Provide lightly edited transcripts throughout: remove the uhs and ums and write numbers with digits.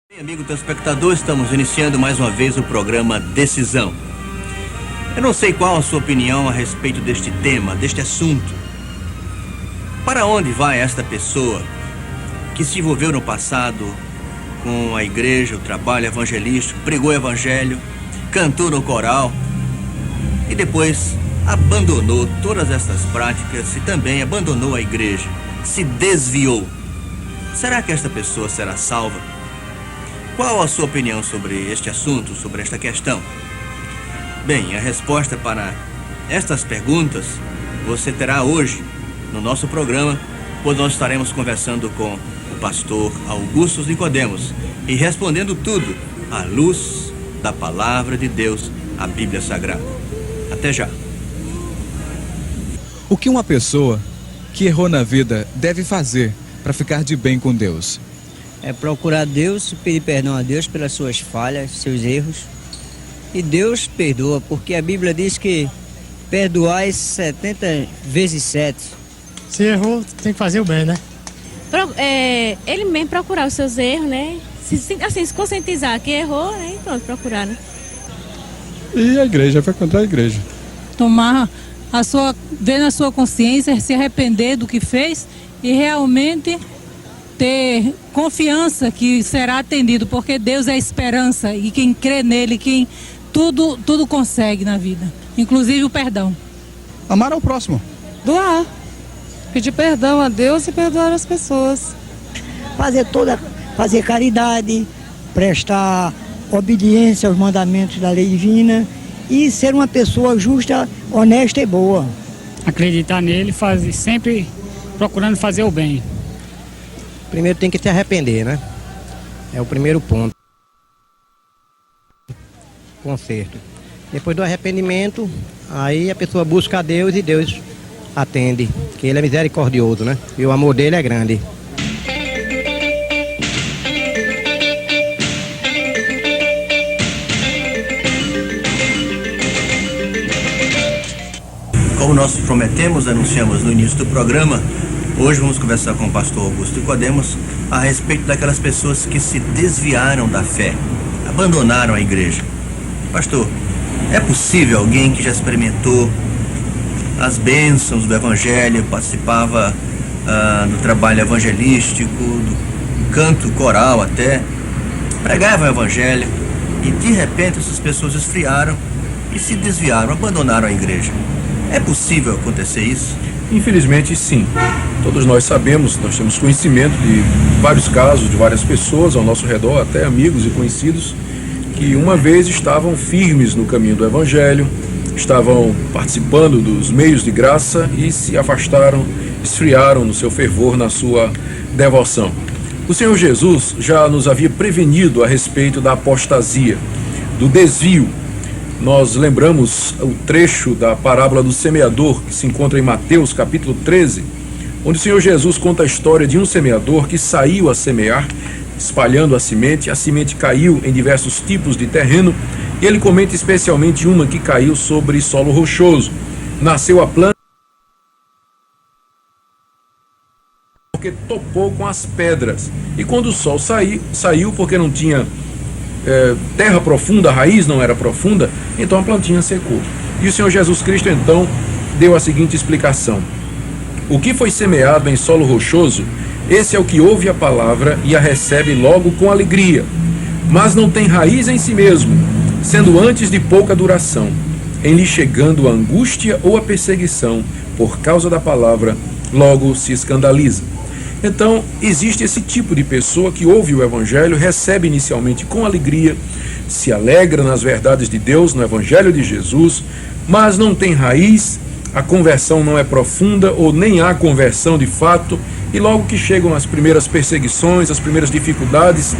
Bem, amigo telespectador, estamos iniciando mais uma vez o programa Decisão. Eu não sei qual a sua opinião a respeito deste tema, deste assunto. Para onde vai esta pessoa que se envolveu no passado com a igreja, o trabalho evangelístico, pregou o evangelho, cantou no coral e depois abandonou todas essas práticas e também abandonou a igreja, se desviou? Será que esta pessoa será salva? Qual a sua opinião sobre este assunto, sobre esta questão? Bem, a resposta para estas perguntas você terá hoje no nosso programa, quando nós estaremos conversando com o pastor Augusto Nicodemos e respondendo tudo à luz da palavra de Deus, a Bíblia Sagrada. Até já. O que uma pessoa que errou na vida deve fazer para ficar de bem com Deus? É procurar Deus, pedir perdão a Deus pelas suas falhas, seus erros. E Deus perdoa, porque a Bíblia diz que perdoai 70 vezes 7. Se errou, tem que fazer o bem, né? Ele mesmo procurar os seus erros, né? Se conscientizar que errou, né? E pronto, procurar, né? E a igreja, frequentar a igreja. Ver na sua consciência, se arrepender do que fez e realmente ter confiança que será atendido, porque Deus é a esperança e quem crê nele, quem tudo consegue na vida, inclusive o perdão. Amar ao próximo. Doar. Pedir perdão a Deus e perdoar as pessoas. Fazer caridade, prestar obediência aos mandamentos da lei divina e ser uma pessoa justa, honesta e boa. Acreditar nele, sempre procurando fazer o bem. Primeiro tem que se arrepender, né? É o primeiro ponto. Conserto. Depois do arrependimento, aí a pessoa busca a Deus e Deus atende, que Ele é misericordioso, né? E o amor dele é grande. Como nós prometemos, anunciamos no início do programa, hoje vamos conversar com o pastor Augusto Nicodemos a respeito daquelas pessoas que se desviaram da fé, abandonaram a igreja. Pastor, é possível alguém que já experimentou as bênçãos do evangelho, participava do trabalho evangelístico, do canto coral até, pregava o evangelho e de repente essas pessoas esfriaram e se desviaram, abandonaram a igreja? É possível acontecer isso? Infelizmente, sim. Todos nós sabemos, nós temos conhecimento de vários casos, de várias pessoas ao nosso redor, até amigos e conhecidos, que uma vez estavam firmes no caminho do evangelho, estavam participando dos meios de graça e se afastaram, esfriaram no seu fervor, na sua devoção. O Senhor Jesus já nos havia prevenido a respeito da apostasia, do desvio. Nós lembramos o trecho da parábola do semeador, que se encontra em Mateus capítulo 13, onde o Senhor Jesus conta a história de um semeador que saiu a semear, espalhando a semente caiu em diversos tipos de terreno, e ele comenta especialmente uma que caiu sobre solo rochoso. Nasceu a planta porque topou com as pedras, e quando o sol saiu porque não tinha terra profunda, a raiz não era profunda, então a plantinha secou. E o Senhor Jesus Cristo então deu a seguinte explicação: o que foi semeado em solo rochoso, esse é o que ouve a palavra e a recebe logo com alegria, mas não tem raiz em si mesmo, sendo antes de pouca duração. Em lhe chegando a angústia ou a perseguição por causa da palavra, logo se escandaliza. Então, existe esse tipo de pessoa que ouve o evangelho, recebe inicialmente com alegria, se alegra nas verdades de Deus, no evangelho de Jesus, mas não tem raiz, a conversão não é profunda ou nem há conversão de fato, e logo que chegam as primeiras perseguições, as primeiras dificuldades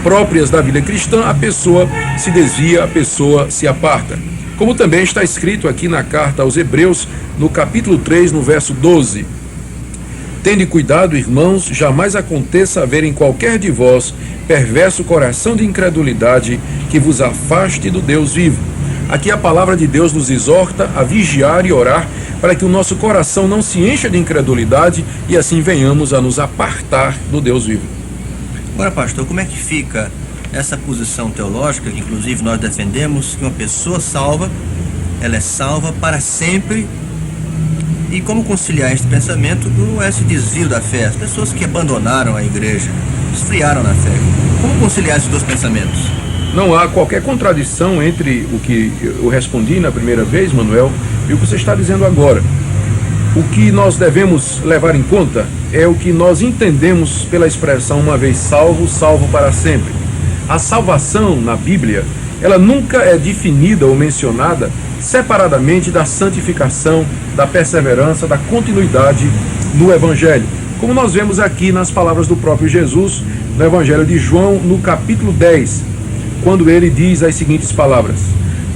próprias da vida cristã, a pessoa se desvia, a pessoa se aparta. Como também está escrito aqui na carta aos Hebreus, no capítulo 3, no verso 12. Tende cuidado, irmãos, jamais aconteça haver em qualquer de vós perverso coração de incredulidade que vos afaste do Deus vivo. Aqui a palavra de Deus nos exorta a vigiar e orar para que o nosso coração não se encha de incredulidade e assim venhamos a nos apartar do Deus vivo. Agora, pastor, como é que fica essa posição teológica, que inclusive nós defendemos, que uma pessoa salva, ela é salva para sempre? E como conciliar esse pensamento com esse desvio da fé? As pessoas que abandonaram a igreja, esfriaram na fé. Como conciliar esses dois pensamentos? Não há qualquer contradição entre o que eu respondi na primeira vez, Manuel, e o que você está dizendo agora. O que nós devemos levar em conta é o que nós entendemos pela expressão uma vez salvo, salvo para sempre. A salvação na Bíblia, ela nunca é definida ou mencionada separadamente da santificação, da perseverança, da continuidade no Evangelho. Como nós vemos aqui nas palavras do próprio Jesus, no Evangelho de João, no capítulo 10, quando ele diz as seguintes palavras: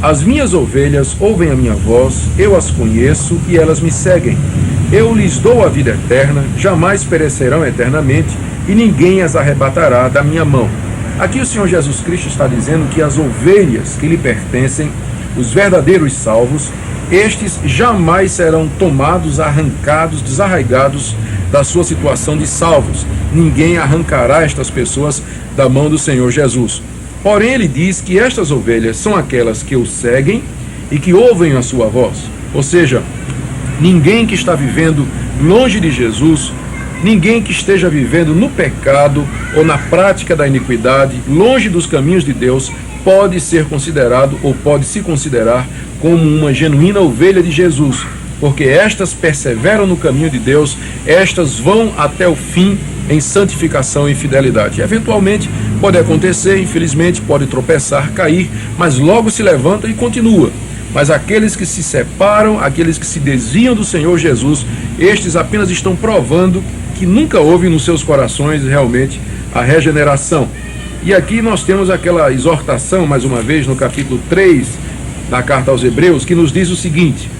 as minhas ovelhas ouvem a minha voz, eu as conheço e elas me seguem. Eu lhes dou a vida eterna, jamais perecerão eternamente e ninguém as arrebatará da minha mão. Aqui o Senhor Jesus Cristo está dizendo que as ovelhas que lhe pertencem, os verdadeiros salvos, estes jamais serão tomados, arrancados, desarraigados da sua situação de salvos. Ninguém arrancará estas pessoas da mão do Senhor Jesus. Porém, ele diz que estas ovelhas são aquelas que o seguem e que ouvem a sua voz. Ou seja, ninguém que está vivendo longe de Jesus, ninguém que esteja vivendo no pecado ou na prática da iniquidade, longe dos caminhos de Deus, pode ser considerado ou pode se considerar como uma genuína ovelha de Jesus, porque estas perseveram no caminho de Deus, estas vão até o fim em santificação e fidelidade. Eventualmente pode acontecer, infelizmente pode tropeçar, cair, mas logo se levanta e continua. Mas aqueles que se separam, aqueles que se desviam do Senhor Jesus, estes apenas estão provando que nunca houve nos seus corações realmente a regeneração. E aqui nós temos aquela exortação, mais uma vez, no capítulo 3 da carta aos Hebreus, que nos diz o seguinte: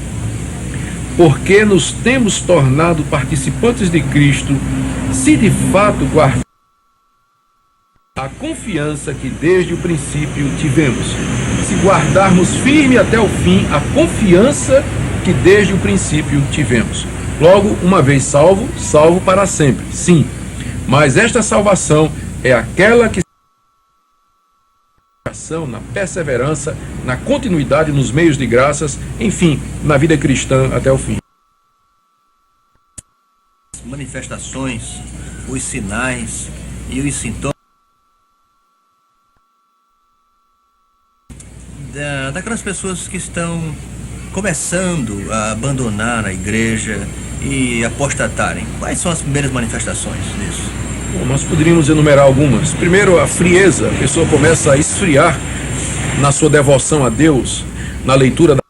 porque nos temos tornado participantes de Cristo, se de fato guardamos a confiança que desde o princípio tivemos. Se guardarmos firme até o fim a confiança que desde o princípio tivemos. Logo, uma vez salvo, salvo para sempre. Sim, mas esta salvação é aquela que na perseverança, na continuidade nos meios de graças, enfim, na vida cristã até o fim. Manifestações, os sinais e os sintomas daquelas pessoas que estão começando a abandonar a igreja e apostatarem. Quais são as primeiras manifestações disso? Bom, nós poderíamos enumerar algumas. Primeiro, a frieza. A pessoa começa a esfriar na sua devoção a Deus, na leitura da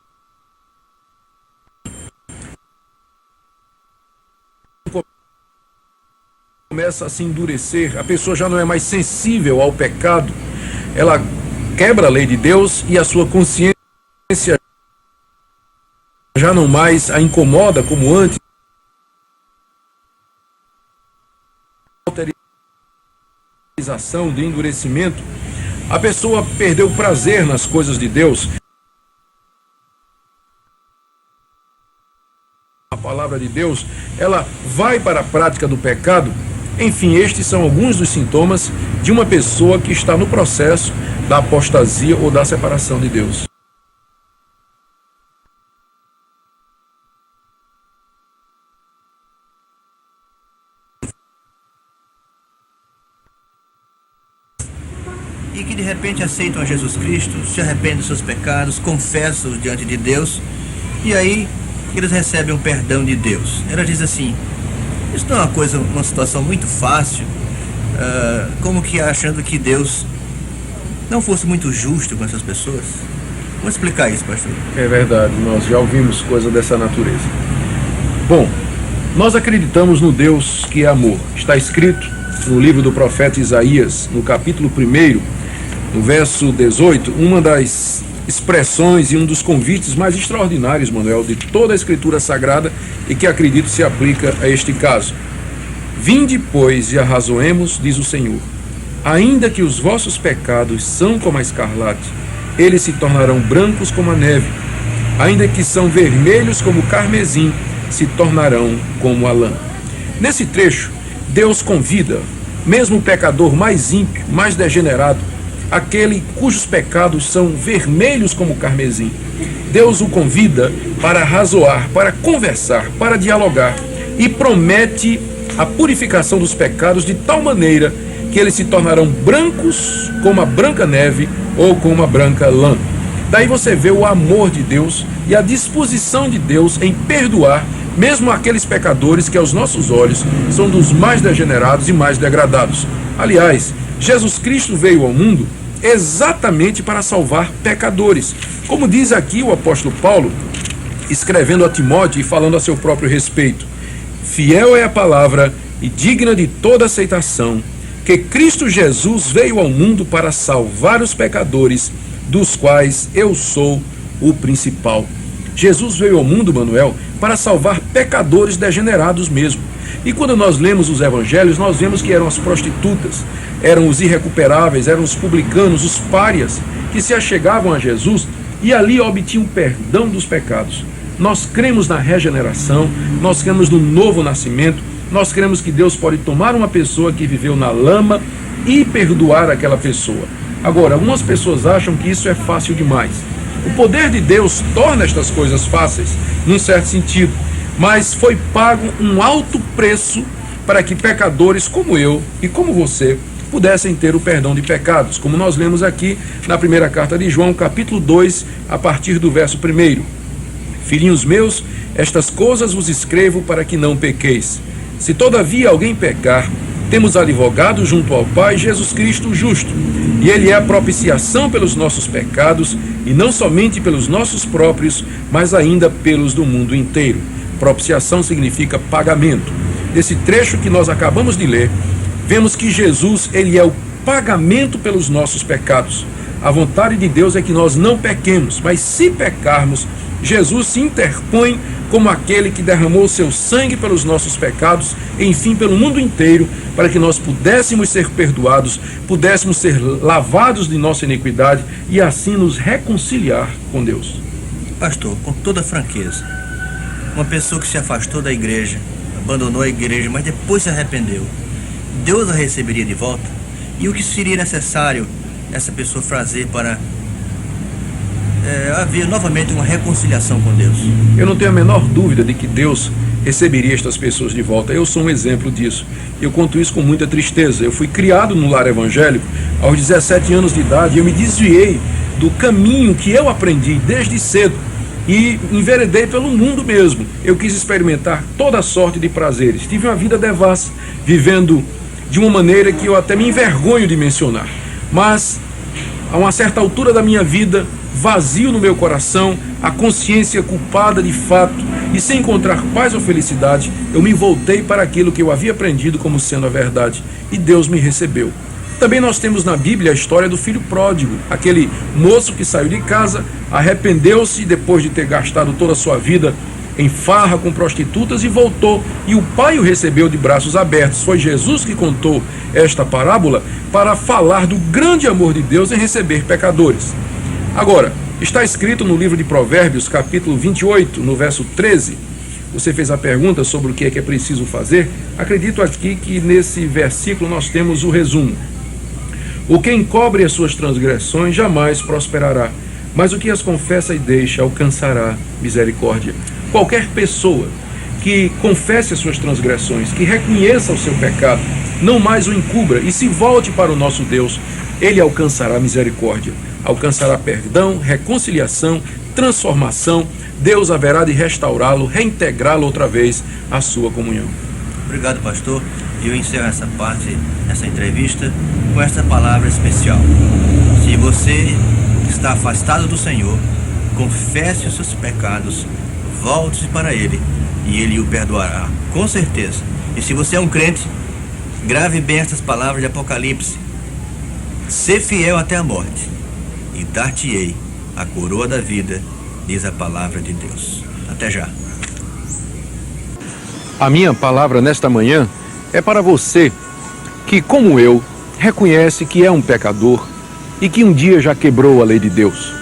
começa a se endurecer, a pessoa já não é mais sensível ao pecado, ela quebra a lei de Deus e a sua consciência já não mais a incomoda como antes. De endurecimento, a pessoa perdeu o prazer nas coisas de Deus. A palavra de Deus, ela vai para a prática do pecado. Enfim, estes são alguns dos sintomas de uma pessoa que está no processo da apostasia ou da separação de Deus. E que de repente aceitam a Jesus Cristo, se arrependem dos seus pecados, confessam diante de Deus, e aí eles recebem o perdão de Deus. Ela diz assim: isso não é uma situação muito fácil, como que achando que Deus não fosse muito justo com essas pessoas. Vamos explicar isso, pastor. É verdade, nós já ouvimos coisa dessa natureza. Bom, nós acreditamos no Deus que é amor. Está escrito no livro do profeta Isaías, no capítulo 1, no verso 18, uma das expressões e um dos convites mais extraordinários, Manuel, de toda a Escritura Sagrada e que acredito se aplica a este caso. Vinde, pois, e arrazoemos, diz o Senhor. Ainda que os vossos pecados são como a escarlate, eles se tornarão brancos como a neve. Ainda que são vermelhos como o carmesim, se tornarão como a lã. Nesse trecho, Deus convida mesmo o pecador mais ímpio, mais degenerado, aquele cujos pecados são vermelhos como o carmesim, Deus o convida para razoar, para conversar, para dialogar e promete a purificação dos pecados de tal maneira que eles se tornarão brancos como a branca neve ou como a branca lã. Daí você vê o amor de Deus e a disposição de Deus em perdoar mesmo aqueles pecadores que aos nossos olhos são dos mais degenerados e mais degradados. Aliás, Jesus Cristo veio ao mundo exatamente para salvar pecadores. Como diz aqui o apóstolo Paulo, escrevendo a Timóteo e falando a seu próprio respeito: fiel é a palavra e digna de toda aceitação, que Cristo Jesus veio ao mundo para salvar os pecadores, dos quais eu sou o principal. Jesus veio ao mundo, Manuel, para salvar pecadores degenerados mesmo. E quando nós lemos os evangelhos, nós vemos que eram as prostitutas, eram os irrecuperáveis, eram os publicanos, os párias, que se achegavam a Jesus e ali obtinham perdão dos pecados. Nós cremos na regeneração, nós cremos no novo nascimento, nós cremos que Deus pode tomar uma pessoa que viveu na lama e perdoar aquela pessoa. Agora, algumas pessoas acham que isso é fácil demais. O poder de Deus torna estas coisas fáceis, num certo sentido, mas foi pago um alto preço para que pecadores como eu e como você pudessem ter o perdão de pecados, como nós lemos aqui na primeira carta de João, capítulo 2, a partir do verso 1. Filhinhos meus, estas coisas vos escrevo para que não pequeis. Se todavia alguém pecar, temos advogado junto ao Pai, Jesus Cristo o justo, e ele é a propiciação pelos nossos pecados, e não somente pelos nossos próprios, mas ainda pelos do mundo inteiro. Propiciação significa pagamento. Nesse trecho que nós acabamos de ler, vemos que Jesus, ele é o pagamento pelos nossos pecados. A vontade de Deus é que nós não pequemos, mas se pecarmos, Jesus se interpõe como aquele que derramou seu sangue pelos nossos pecados, enfim, pelo mundo inteiro, para que nós pudéssemos ser perdoados, pudéssemos ser lavados de nossa iniquidade e assim nos reconciliar com Deus. Pastor, com toda franqueza, uma pessoa que se afastou da igreja, abandonou a igreja, mas depois se arrependeu, Deus a receberia de volta? E o que seria necessário essa pessoa fazer para haver novamente uma reconciliação com Deus? Eu não tenho a menor dúvida de que Deus receberia estas pessoas de volta. Eu sou um exemplo disso. Eu conto isso com muita tristeza. Eu fui criado no lar evangélico aos 17 anos de idade e eu me desviei do caminho que eu aprendi desde cedo e enveredei pelo mundo mesmo. Eu quis experimentar toda sorte de prazeres. Tive uma vida devassa, vivendo de uma maneira que eu até me envergonho de mencionar. Mas, a uma certa altura da minha vida, vazio no meu coração, a consciência culpada de fato, e sem encontrar paz ou felicidade, eu me voltei para aquilo que eu havia aprendido como sendo a verdade, e Deus me recebeu. Também nós temos na Bíblia a história do filho pródigo, aquele moço que saiu de casa, arrependeu-se depois de ter gastado toda a sua vida em farra com prostitutas e voltou, e o pai o recebeu de braços abertos. Foi Jesus que contou esta parábola para falar do grande amor de Deus em receber pecadores. Agora, está escrito no livro de Provérbios, capítulo 28, no verso 13. Você fez a pergunta sobre o que é preciso fazer. Acredito aqui que nesse versículo nós temos o resumo. O que encobre as suas transgressões jamais prosperará, mas o que as confessa e deixa alcançará misericórdia. Qualquer pessoa que confesse as suas transgressões, que reconheça o seu pecado, não mais o encubra e se volte para o nosso Deus, ele alcançará misericórdia, alcançará perdão, reconciliação, transformação. Deus haverá de restaurá-lo, reintegrá-lo outra vez à sua comunhão. Obrigado, pastor. Eu encerro essa parte, essa entrevista, com essa palavra especial. Se você está afastado do Senhor, confesse os seus pecados, volte-se para Ele e Ele o perdoará, com certeza. E se você é um crente, grave bem estas palavras de Apocalipse: ser fiel até a morte, e dar-te-ei a coroa da vida, diz a palavra de Deus. Até já. A minha palavra nesta manhã é para você que, como eu, reconhece que é um pecador e que um dia já quebrou a lei de Deus.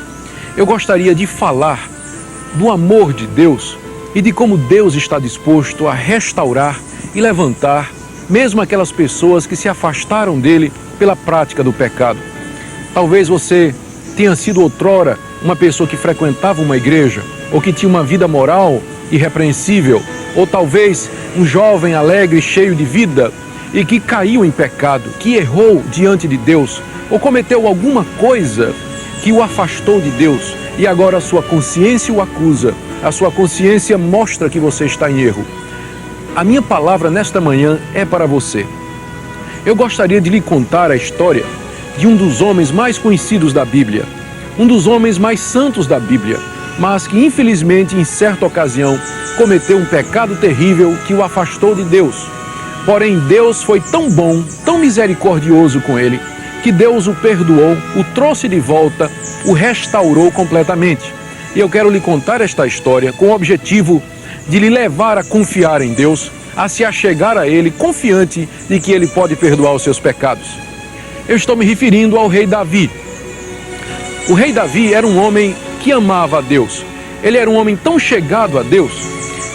Eu gostaria de falar do amor de Deus e de como Deus está disposto a restaurar e levantar mesmo aquelas pessoas que se afastaram dele pela prática do pecado. Talvez você tenha sido outrora uma pessoa que frequentava uma igreja, ou que tinha uma vida moral irrepreensível, ou talvez um jovem alegre, cheio de vida, e que caiu em pecado, que errou diante de Deus, ou cometeu alguma coisa que o afastou de Deus, e agora a sua consciência o acusa, a sua consciência mostra que você está em erro. A minha palavra nesta manhã é para você. Eu gostaria de lhe contar a história de um dos homens mais conhecidos da Bíblia, um dos homens mais santos da Bíblia, mas que infelizmente em certa ocasião cometeu um pecado terrível que o afastou de Deus. Porém, Deus foi tão bom, tão misericordioso com ele, que Deus o perdoou, o trouxe de volta, o restaurou completamente. E eu quero lhe contar esta história com o objetivo de lhe levar a confiar em Deus, a se achegar a Ele, confiante de que Ele pode perdoar os seus pecados. Eu estou me referindo ao rei Davi. O rei Davi era um homem que amava a Deus. Ele era um homem tão chegado a Deus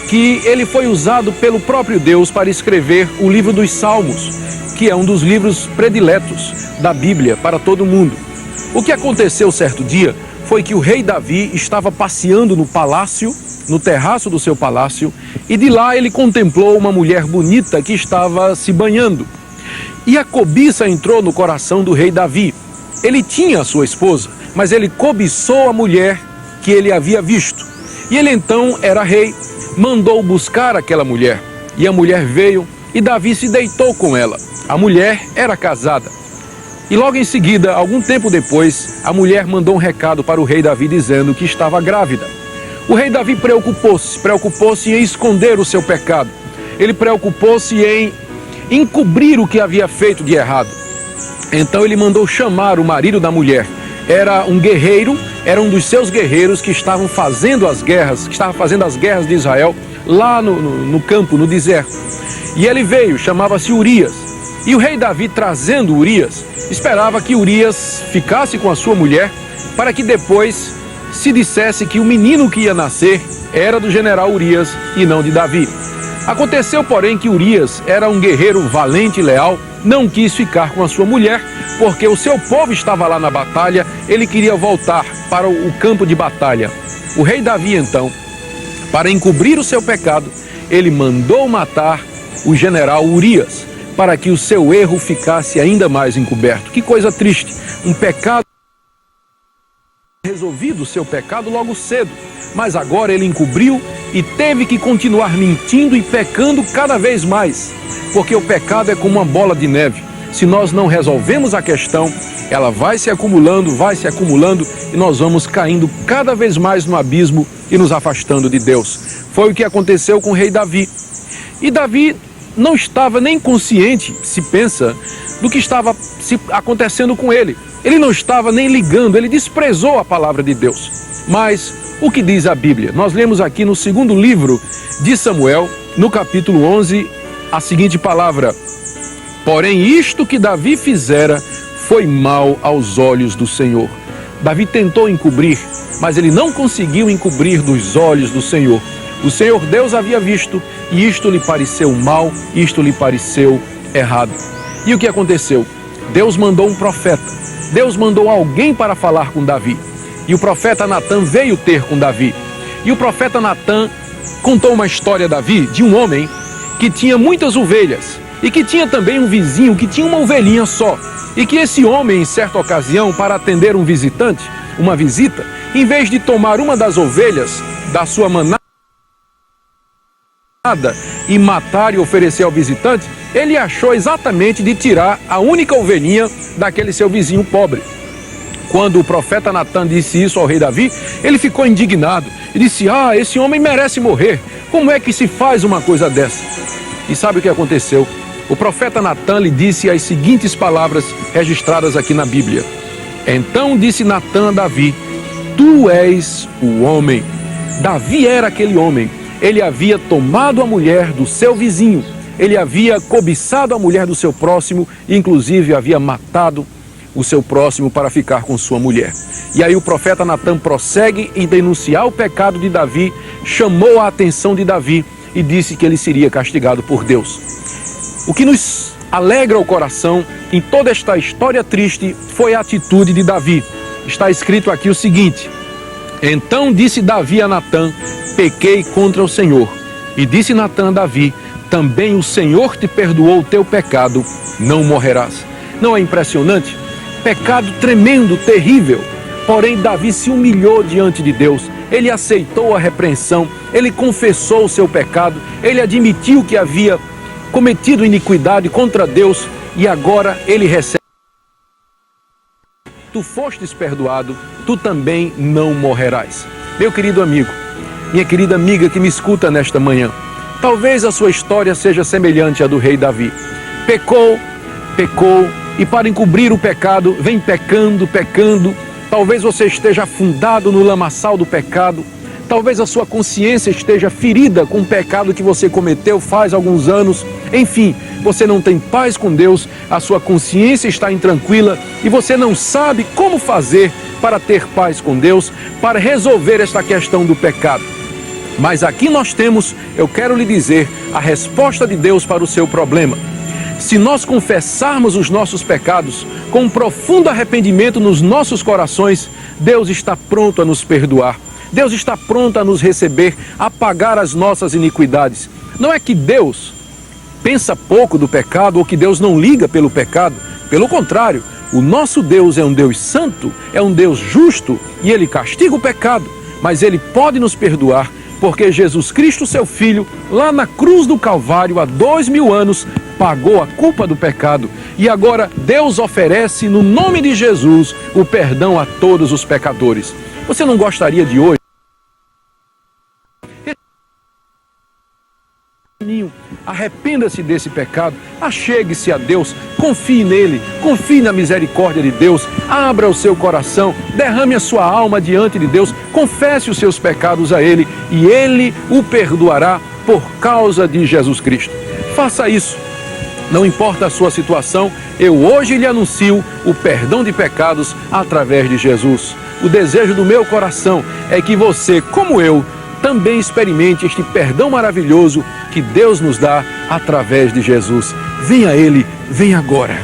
que ele foi usado pelo próprio Deus para escrever o livro dos Salmos, que é um dos livros prediletos da Bíblia para todo mundo. O que aconteceu certo dia foi que o rei Davi estava passeando no palácio, no terraço do seu palácio, e de lá ele contemplou uma mulher bonita que estava se banhando. E a cobiça entrou no coração do rei Davi. Ele tinha a sua esposa, mas ele cobiçou a mulher que ele havia visto. E ele então era rei, mandou buscar aquela mulher. E a mulher veio e Davi se deitou com ela. A mulher era casada. E logo em seguida, algum tempo depois, a mulher mandou um recado para o rei Davi dizendo que estava grávida. O rei Davi preocupou-se em esconder o seu pecado. Ele preocupou-se em encobrir o que havia feito de errado. Então ele mandou chamar o marido da mulher. Era um guerreiro, era um dos seus guerreiros que estavam fazendo as guerras, de Israel lá no campo, no deserto. E ele veio, chamava-se Urias. E o rei Davi, trazendo Urias, esperava que Urias ficasse com a sua mulher para que depois se dissesse que o menino que ia nascer era do general Urias e não de Davi. Aconteceu, porém, que Urias era um guerreiro valente e leal, não quis ficar com a sua mulher, porque o seu povo estava lá na batalha, ele queria voltar para o campo de batalha. O rei Davi, então, para encobrir o seu pecado, ele mandou matar o general Urias, para que o seu erro ficasse ainda mais encoberto. Que coisa triste, um pecado resolvido o seu pecado logo cedo, mas agora ele encobriu e teve que continuar mentindo e pecando cada vez mais, porque o pecado é como uma bola de neve. Se nós não resolvemos a questão, ela vai se acumulando e nós vamos caindo cada vez mais no abismo e nos afastando de Deus. Foi o que aconteceu com o rei Davi. E Davi não estava nem consciente, se pensa, do que estava acontecendo com ele. Ele não estava nem ligando, ele desprezou a palavra de Deus. Mas o que diz a Bíblia? Nós lemos aqui no segundo livro de Samuel, no capítulo 11, a seguinte palavra: porém isto que Davi fizera foi mal aos olhos do Senhor. Davi tentou encobrir, mas ele não conseguiu encobrir dos olhos do Senhor. O Senhor Deus havia visto e isto lhe pareceu mal, isto lhe pareceu errado. E o que aconteceu? Deus mandou um profeta. Deus mandou alguém para falar com Davi. E o profeta Natã veio ter com Davi. E o profeta Natã contou uma história a Davi de um homem que tinha muitas ovelhas e que tinha também um vizinho que tinha uma ovelhinha só. E que esse homem, em certa ocasião, para atender um visitante, uma visita, em vez de tomar uma das ovelhas da sua manada e matar e oferecer ao visitante, ele achou exatamente de tirar a única ovelhinha daquele seu vizinho pobre. Quando o profeta Natã disse isso ao rei Davi, ele ficou indignado e disse: esse homem merece morrer, como é que se faz uma coisa dessa? E sabe o que aconteceu? O profeta Natã lhe disse as seguintes palavras registradas aqui na Bíblia: então disse Natã a Davi: tu és o homem. Davi era aquele homem. Ele havia tomado a mulher do seu vizinho, ele havia cobiçado a mulher do seu próximo, inclusive havia matado o seu próximo para ficar com sua mulher. E aí o profeta Natã prossegue em denunciar o pecado de Davi, chamou a atenção de Davi e disse que ele seria castigado por Deus. O que nos alegra o coração em toda esta história triste foi a atitude de Davi. Está escrito aqui o seguinte: então disse Davi a Natã: pequei contra o Senhor. E disse Natã a Davi: também o Senhor te perdoou o teu pecado, não morrerás. Não é impressionante? Pecado tremendo, terrível. Porém, Davi se humilhou diante de Deus. Ele aceitou a repreensão, ele confessou o seu pecado, ele admitiu que havia cometido iniquidade contra Deus e agora ele recebe. Tu fostes perdoado, tu também não morrerás. Meu querido amigo, minha querida amiga que me escuta nesta manhã, talvez a sua história seja semelhante à do rei Davi. Pecou e para encobrir o pecado, vem pecando. Talvez você esteja afundado no lamaçal do pecado. Talvez a sua consciência esteja ferida com o pecado que você cometeu faz alguns anos. Enfim, você não tem paz com Deus, a sua consciência está intranquila e você não sabe como fazer para ter paz com Deus, para resolver esta questão do pecado. Mas aqui nós temos, eu quero lhe dizer, a resposta de Deus para o seu problema. Se nós confessarmos os nossos pecados com um profundo arrependimento nos nossos corações, Deus está pronto a nos perdoar. Deus está pronto a nos receber, a pagar as nossas iniquidades. Não é que Deus pensa pouco do pecado ou que Deus não liga pelo pecado. Pelo contrário, o nosso Deus é um Deus santo, é um Deus justo e Ele castiga o pecado. Mas Ele pode nos perdoar porque Jesus Cristo, seu Filho, lá na cruz do Calvário, há 2000 anos, pagou a culpa do pecado. E agora Deus oferece, no nome de Jesus, o perdão a todos os pecadores. Você não gostaria de hoje? Arrependa-se desse pecado, achegue-se a Deus, confie nele, confie na misericórdia de Deus, abra o seu coração, derrame a sua alma diante de Deus, confesse os seus pecados a Ele e Ele o perdoará por causa de Jesus Cristo. Faça isso. Não importa a sua situação, eu hoje lhe anuncio o perdão de pecados através de Jesus. O desejo do meu coração é que você, como eu, também experimente este perdão maravilhoso que Deus nos dá através de Jesus. Venha a Ele, venha agora.